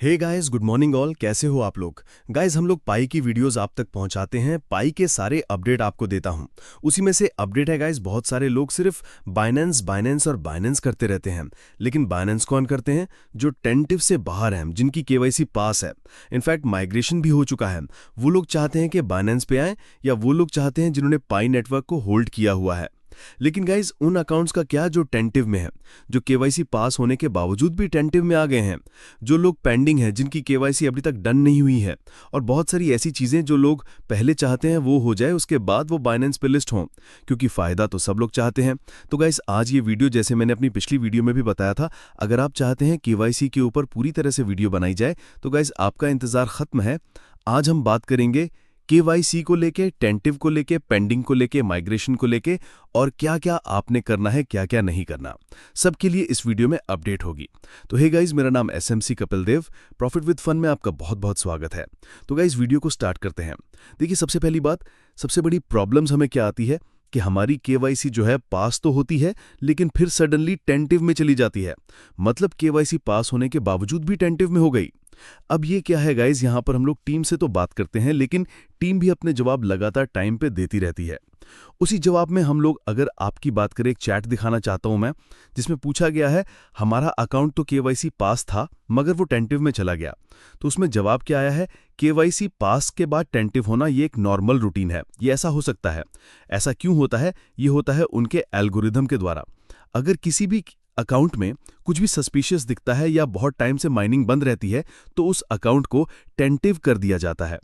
हे guys, good morning all. कैसे हो आप लोग? गाइस, हम लोग पाई की वीडियोस आप तक पहुंचाते हैं। पाई के सारे अपडेट आपको देता हूं। उसी में से अपडेट है गाइस, बहुत सारे लोग सिर्फ बाइनेंस बाइनेंस और बाइनेंस करते रहते हैं। लेकिन बाइनेंस कौन करते हैं? जो टेंटिव से बाहर हैं, जिनकी केवाईसी पास है, इनफैक्ट माइग्रेशन भी हो चुका है। वो लोग चाहते हैं कि बाइनेंस पे आएं, या वो लोग चाहते हैं जिन्होंने पाई नेटवर्क को होल्ड किया हुआ है। लेकिन गाइज, उन अकाउंट्स का क्या जो टेंटिव में है, जो केवाईसी पास होने के बावजूद भी टेंटिव में आ गए हैं, जो लोग पेंडिंग हैं, जिनकी केवाईसी अभी तक डन नहीं हुई है, और बहुत सारी ऐसी चीजें जो लोग पहले चाहते हैं वो हो जाए, उसके बाद वो बाइनेंस पे लिस्ट हों, क्योंकि फायदा तो सब लोग चाहते हैं। तो गाइज, आज ये वीडियो, जैसे मैंने अपनी पिछली वीडियो में भी बताया था, अगर आप चाहते हैं केवाईसी के ऊपर पूरी तरह से वीडियो बनाई जाए, तो गाइज आपका इंतजार खत्म है। आज हम बात करेंगे केवाईसी को लेके, टेंटिव को लेके, पेंडिंग को लेके, माइग्रेशन को लेके, और क्या क्या आपने करना है, क्या क्या नहीं करना, सबके लिए इस वीडियो में अपडेट होगी। तो हे गाइज, मेरा नाम SMC Kapil Dev, profit with fun में आपका बहुत बहुत स्वागत है। तो गाइज, वीडियो को स्टार्ट करते हैं। देखिए, सबसे पहली बात, सबसे बड़ी प्रॉब्लम्स हमें क्या आती है कि हमारी केवाईसी जो है पास तो होती है, लेकिन फिर सडनली टेंटिव में चली जाती है। मतलब केवाईसी पास होने के बावजूद भी टेंटिव में हो गई। अब ये क्या है गाइज, यहां पर हम लोग टीम से तो बात करते हैं, लेकिन टीम भी अपने जवाब लगातार टाइम पे देती रहती है। उसी जवाब में हम लोग, अगर आपकी बात करें, एक चैट दिखाना चाहता हूं मैं, जिसमें पूछा गया है हमारा अकाउंट तो केवाईसी पास था मगर वो टेंटिव में चला गया। तो उसमें जवाब क्या आया है? केवाईसी पास के बाद टेंटिव होना ये एक नॉर्मल रूटीन है, ये ऐसा हो सकता है। ऐसा क्यों होता है? ये होता है उनके एल्गोरिदम के द्वारा। अगर किसी भी अकाउंट में कुछ भी सस्पिशियस दिखता है या बहुत टाइम से माइनिंग बंद रहती है, तो उस अकाउंट को टेंटिव कर दिया जाता है।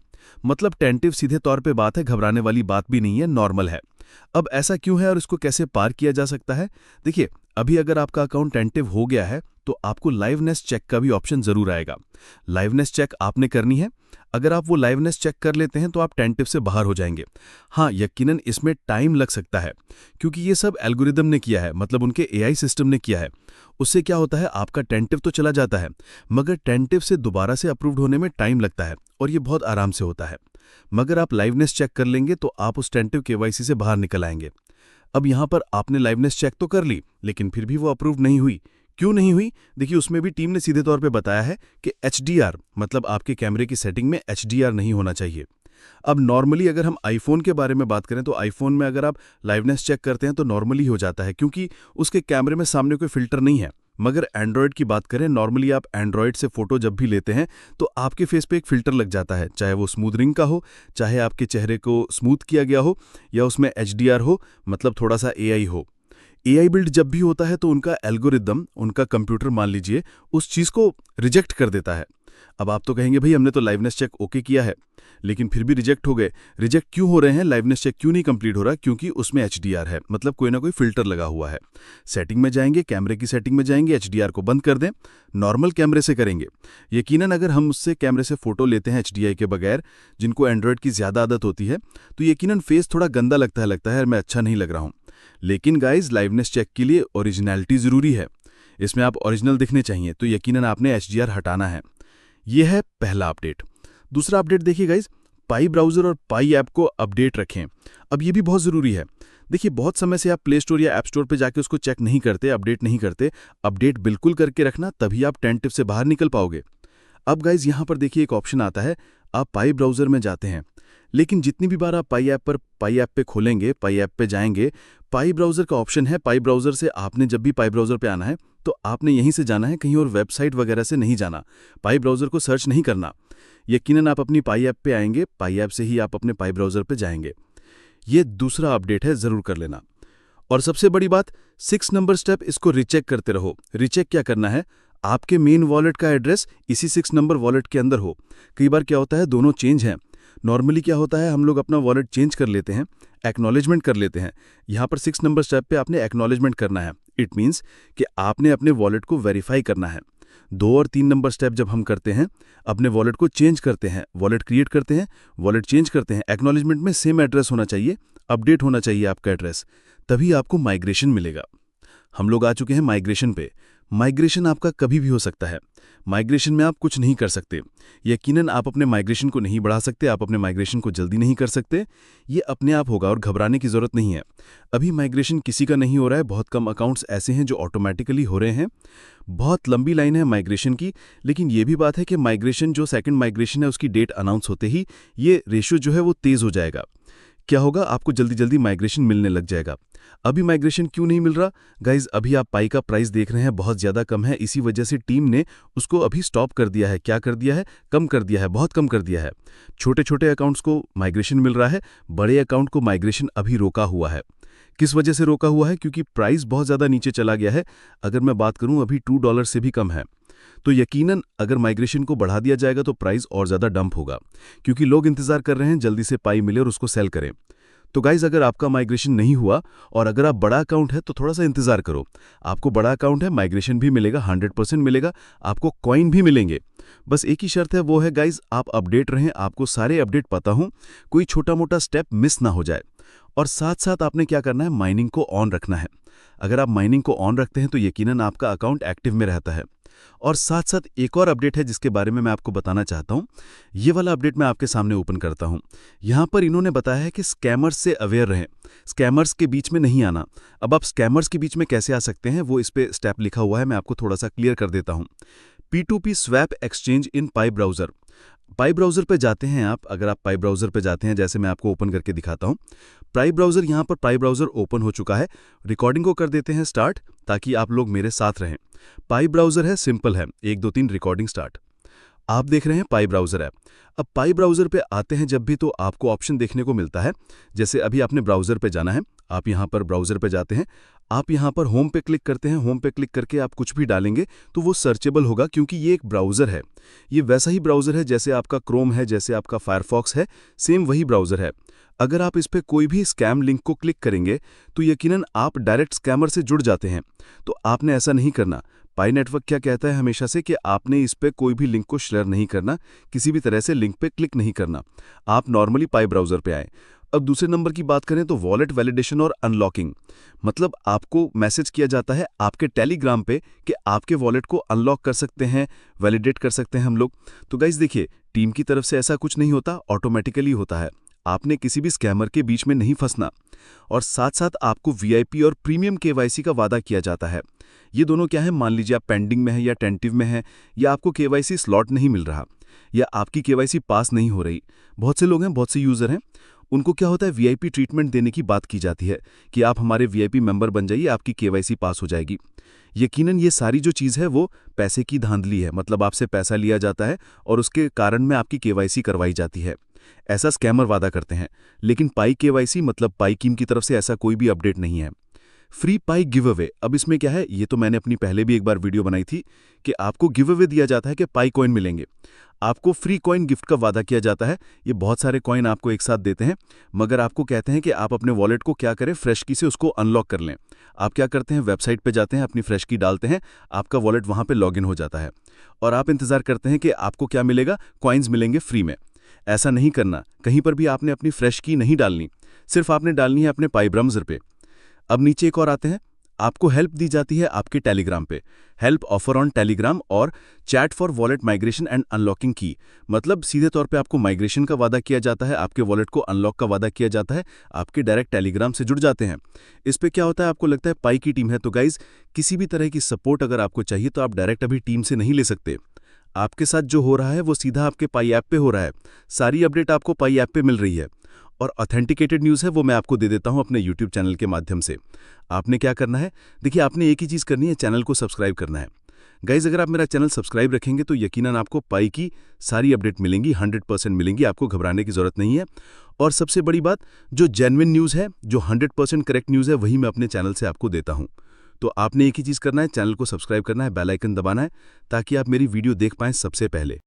मतलब टेंटिव सीधे तौर पे बात है, घबराने वाली बात भी नहीं है, नॉर्मल है। अब ऐसा क्यों है और इसको कैसे पार किया जा सकता है? देखिए, अभी अगर आपका अकाउंट टेंटिव हो गया है तो आपको लाइवनेस चेक का भी ऑप्शन जरूर आएगा। लाइवनेस चेक आपने करनी है। अगर आप वो लाइवनेस चेक कर लेते हैं तो आप टेंटिव से बाहर हो जाएंगे। हाँ, यकीनन इसमें टाइम लग सकता है, क्योंकि ये सब एल्गोरिदम ने किया है, मतलब उनके एआई सिस्टम ने किया है। उससे क्या होता है, आपका टेंटिव तो चला जाता है, मगर टेंटिव से दोबारा से अप्रूव्ड होने में टाइम लगता है, और ये बहुत आराम से होता है। मगर आप लाइवनेस चेक कर लेंगे तो आप उस टेंटिव केवाईसी से बाहर निकल आएंगे। अब यहां पर आपने लाइवनेस चेक तो कर ली, लेकिन फिर भी वो अप्रूव नहीं हुई। क्यों नहीं हुई? देखिए, उसमें भी टीम ने सीधे तौर पे बताया है कि एचडीआर, मतलब आपके कैमरे की सेटिंग में एचडीआर नहीं होना चाहिए। अब नॉर्मली अगर हम आईफोन के बारे में बात करें, तो आईफोन में अगर आप लाइवनेस चेक करते हैं तो नॉर्मली हो जाता है, क्योंकि उसके कैमरे में सामने कोई फिल्टर नहीं है। मगर एंड्रॉयड की बात करें, नॉर्मली आप एंड्रॉयड से फोटो जब भी लेते हैं तो आपके फेस पे एक फिल्टर लग जाता है, चाहे वो स्मूदरिंग का हो, चाहे आपके चेहरे को स्मूथ किया गया हो, या उसमें एचडीआर हो, मतलब थोड़ा सा एआई हो। एआई बिल्ड जब भी होता है तो उनका एल्गोरिदम, उनका कंप्यूटर मान लीजिए, उस चीज को रिजेक्ट कर देता है। अब आप तो कहेंगे, भाई हमने तो लाइवनेस चेक ओके किया है, लेकिन फिर भी रिजेक्ट हो गए। रिजेक्ट क्यों हो रहे हैं? लाइवनेस चेक क्यों नहीं कंप्लीट हो रहा? क्योंकि उसमें एचडीआर है, मतलब कोई ना कोई फिल्टर लगा हुआ है। सेटिंग में जाएंगे, कैमरे की सेटिंग में जाएंगे, एचडीआर को बंद कर दें, नॉर्मल कैमरे से करेंगे। यकीनन अगर हम उससे कैमरे से फोटो लेते हैं एचडीआई के बगैर, जिनको एंड्रॉयड की ज्यादा आदत होती है, तो यकीनन फेस थोड़ा गंदा लगता है, मैं अच्छा नहीं लग रहा हूं। लेकिन गाइज, लाइवनेस चेक के लिए ओरिजिनलिटी जरूरी है। इसमें आप ओरिजिनल दिखने चाहिए, तो यकीनन आपने एचडीआर हटाना है। यह है पहला अपडेट। दूसरा अपडेट देखिए गाइज, पाई ब्राउजर और पाई ऐप को अपडेट रखें। अब ये भी बहुत जरूरी है। देखिए, बहुत समय से आप प्ले स्टोर या ऐप स्टोर पे जाके उसको चेक नहीं करते, अपडेट नहीं करते। अपडेट बिल्कुल करके रखना, तभी आप टेंटिव से बाहर निकल पाओगे। अब गाइज, यहां पर देखिए एक ऑप्शन आता है, आप पाई ब्राउजर में जाते हैं, लेकिन जितनी भी बार आप पाई ऐप पे खोलेंगे, पाई ऐप पे जाएंगे, पाई ब्राउजर का ऑप्शन है। पाई ब्राउजर से आपने जब भी पाई ब्राउजर पे आना है तो आपने यहीं से जाना है, कहीं और वेबसाइट वगैरह से नहीं जाना। पाई ब्राउजर को सर्च नहीं करना। यकीनन आप अपनी पाई ऐप पे आएंगे, पाई ऐप से ही आप अपने पाई ब्राउजर पे जाएंगे। ये दूसरा अपडेट है, जरूर कर लेना। और सबसे बड़ी बात, 6 नंबर स्टेप, इसको रिचेक करते रहो। रिचेक क्या करना है? आपके मेन वॉलेट का एड्रेस इसी 6 नंबर वॉलेट के अंदर हो। कई बार क्या होता है, दोनों चेंज हैं। नॉर्मली क्या होता है, हम लोग अपना वॉलेट चेंज कर लेते हैं, एक्नॉलेजमेंट कर लेते हैं। यहाँ पर 6 नंबर स्टेप पे आपने एक्नॉलेजमेंट करना है। इट मीन्स कि आपने अपने वॉलेट को वेरीफाई करना है। 2 और 3 नंबर स्टेप जब हम करते हैं, अपने वॉलेट को चेंज करते हैं, वॉलेट क्रिएट करते हैं, वॉलेट चेंज करते हैं, एक्नॉलेजमेंट में सेम एड्रेस होना चाहिए, अपडेट होना चाहिए आपका एड्रेस, तभी आपको माइग्रेशन मिलेगा। हम लोग आ चुके हैं माइग्रेशन पे। माइग्रेशन आपका कभी भी हो सकता है। माइग्रेशन में आप कुछ नहीं कर सकते। यकीनन आप अपने माइग्रेशन को नहीं बढ़ा सकते, आप अपने माइग्रेशन को जल्दी नहीं कर सकते। ये अपने आप होगा और घबराने की ज़रूरत नहीं है। अभी माइग्रेशन किसी का नहीं हो रहा है, बहुत कम अकाउंट्स ऐसे हैं जो ऑटोमेटिकली हो रहे हैं। बहुत लंबी लाइन है माइग्रेशन की, लेकिन ये भी बात है कि माइग्रेशन जो सेकंड माइग्रेशन है उसकी डेट अनाउंस होते ही ये रेशियो जो है वो तेज़ हो जाएगा। क्या होगा, आपको जल्दी जल्दी माइग्रेशन मिलने लग जाएगा। अभी माइग्रेशन क्यों नहीं मिल रहा गाइज? अभी आप पाई का प्राइस देख रहे हैं बहुत ज़्यादा कम है, इसी वजह से टीम ने उसको अभी स्टॉप कर दिया है। क्या कर दिया है? कम कर दिया है, बहुत कम कर दिया है। छोटे छोटे अकाउंट्स को माइग्रेशन मिल रहा है, बड़े अकाउंट को माइग्रेशन अभी रोका हुआ है। किस वजह से रोका हुआ है? क्योंकि प्राइस बहुत ज़्यादा नीचे चला गया है। अगर मैं बात करूं अभी $2 से भी कम है। तो यकीनन अगर माइग्रेशन को बढ़ा दिया जाएगा तो प्राइस और ज़्यादा डंप होगा, क्योंकि लोग इंतजार कर रहे हैं जल्दी से पाई मिले और उसको सेल करें। तो गाइज, अगर आपका माइग्रेशन नहीं हुआ और अगर आप बड़ा अकाउंट है तो थोड़ा सा इंतजार करो। आपको बड़ा अकाउंट है, माइग्रेशन भी मिलेगा, 100% मिलेगा, आपको कॉइन भी मिलेंगे। बस एक ही शर्त है, वो है गाइज आप अपडेट रहें, आपको सारे अपडेट पता हों, कोई छोटा मोटा स्टेप मिस ना हो जाए। और साथ साथ आपने क्या करना है, माइनिंग को ऑन रखना है। अगर आप माइनिंग को ऑन रखते हैं तो यकीनन आपका अकाउंट एक्टिव में रहता है। और साथ साथ एक और अपडेट है जिसके बारे में मैं आपको बताना चाहता हूं। ये वाला अपडेट मैं आपके सामने ओपन करता हूं। यहां पर इन्होंने बताया है कि स्कैमर्स से अवेयर रहें, स्कैमर्स के बीच में नहीं आना। अब आप स्कैमर्स के बीच में कैसे आ सकते हैं, वो इस पे स्टेप लिखा हुआ है, मैं आपको थोड़ा सा क्लियर कर देता हूं। P2P स्वैप एक्सचेंज इन पाई ब्राउजर। पाई ब्राउजर पे जाते हैं आप। अगर आप पाई ब्राउजर पे जाते हैं, जैसे मैं आपको ओपन करके दिखाता हूं, पाई ब्राउजर, यहां पर पाई ब्राउजर ओपन हो चुका है। रिकॉर्डिंग को कर देते हैं स्टार्ट, ताकि आप लोग मेरे साथ रहें। पाई ब्राउजर है, सिंपल है, 1 2 3 रिकॉर्डिंग स्टार्ट। आप देख रहे हैं पाई ब्राउजर ऐप। अब पाई ब्राउजर पे आते हैं जब भी, तो आपको ऑप्शन देखने को मिलता है। जैसे अभी आपने ब्राउजर पे जाना है, आप यहां पर ब्राउजर पे जाते हैं, आप यहां पर होम पे क्लिक करते हैं। होम पे क्लिक करके आप कुछ भी डालेंगे तो वो सर्चेबल होगा, क्योंकि ये एक ब्राउजर है। ये वैसा ही ब्राउजर है जैसे आपका क्रोम है, जैसे आपका फायरफॉक्स है, सेम वही ब्राउजर है। अगर आप इस पे कोई भी स्कैम लिंक को क्लिक करेंगे तो यकीनन आप डायरेक्ट स्कैमर से जुड़ जाते हैं। तो आपने ऐसा नहीं करना। पाई नेटवर्क क्या कहता है हमेशा से कि आपने इस पे कोई भी लिंक को शेयर नहीं करना, किसी भी तरह से लिंक पे क्लिक नहीं करना। आप नॉर्मली पाई ब्राउजर पे आए। अब दूसरे नंबर की बात करें तो वॉलेट वैलिडेशन और अनलॉकिंग, मतलब आपको मैसेज किया जाता है आपके टेलीग्राम पे कि आपके वॉलेट को अनलॉक कर सकते हैं, वैलिडेट कर सकते हैं हम लोग। तो गाइज देखिए, टीम की तरफ से ऐसा कुछ नहीं होता, ऑटोमेटिकली होता है। आपने किसी भी स्कैमर के बीच में नहीं फंसना। और साथ साथ आपको वीआईपी और प्रीमियम केवाईसी का वादा किया जाता है। ये दोनों क्या है, मान लीजिए आप पेंडिंग में है या टेंटिव में है, या आपको केवाईसी स्लॉट नहीं मिल रहा, या आपकी केवाईसी पास नहीं हो रही। बहुत से लोग हैं, बहुत से यूजर हैं, उनको क्या होता है, वीआईपी ट्रीटमेंट देने की बात की जाती है कि आप हमारे वीआईपी मेंबर बन जाइए, आपकी केवाईसी पास हो जाएगी। यकीनन ये सारी जो चीज़ है वो पैसे की धांधली है, मतलब आपसे पैसा लिया जाता है और उसके कारण में आपकी केवाईसी करवाई जाती है। ऐसा स्कैमर वादा करते हैं। लेकिन पाई केवाईसी मतलब पाई कीम की तरफ से ऐसा कोई भी अपडेट नहीं है। फ्री पाई गिव अवे, अब इसमें क्या है, ये तो मैंने अपनी पहले भी एक बार वीडियो बनाई थी कि आपको गिव अवे दिया जाता है कि पाई कॉइन मिलेंगे। आपको फ्री कॉइन गिफ्ट का वादा किया जाता है। ये बहुत सारे कॉइन आपको एक साथ देते हैं, मगर आपको कहते हैं कि आप अपने वॉलेट को क्या करें, फ्रेश की से उसको अनलॉक कर लें। आप क्या करते हैं, वेबसाइट पे जाते हैं, अपनी फ्रेश की डालते हैं, आपका वॉलेट वहां पे लॉगिन हो जाता है और आप इंतजार करते हैं कि आपको क्या मिलेगा, कॉइन्स मिलेंगे फ्री में। ऐसा नहीं करना, कहीं पर भी आपने अपनी फ्रेश की नहीं डालनी, सिर्फ आपने डालनी है अपने पाई ब्राउजर पे। अब नीचे एक और आते हैं, आपको हेल्प दी जाती है आपके टेलीग्राम पे, हेल्प ऑफर ऑन टेलीग्राम और chat for wallet migration and unlocking की, मतलब सीधे तौर पे आपको माइग्रेशन का वादा किया जाता है, आपके वॉलेट को अनलॉक का वादा किया जाता है, आपके डायरेक्ट टेलीग्राम से जुड़ जाते हैं। इस पे क्या होता है, आपको लगता है पाई की टीम है, तो गाइज किसी भी तरह की सपोर्ट अगर आपको चाहिए तो आप डायरेक्ट अभी टीम से नहीं ले सकते। आपके साथ जो हो रहा है वो सीधा आपके पाई ऐप पे हो रहा है, सारी अपडेट आपको पाई ऐप पे मिल रही है। और ऑथेंटिकेटेड न्यूज़ है वो मैं आपको दे देता हूं अपने यूट्यूब चैनल के माध्यम से। आपने क्या करना है, देखिए आपने एक ही चीज़ करनी है, चैनल को सब्सक्राइब करना है। गाइज अगर आप मेरा चैनल सब्सक्राइब रखेंगे तो यकीनन आपको पाई की सारी अपडेट मिलेंगी, 100% मिलेंगी, आपको घबराने की जरूरत नहीं है। और सबसे बड़ी बात, जो जेन्युइन न्यूज़ है, जो 100% करेक्ट न्यूज़ है, वही मैं अपने चैनल से आपको देता हूँ। तो आपने एक ही चीज़ करना है, चैनल को सब्सक्राइब करना है, बेल आइकन दबाना है, ताकि आप मेरी वीडियो देख पाएं सबसे पहले।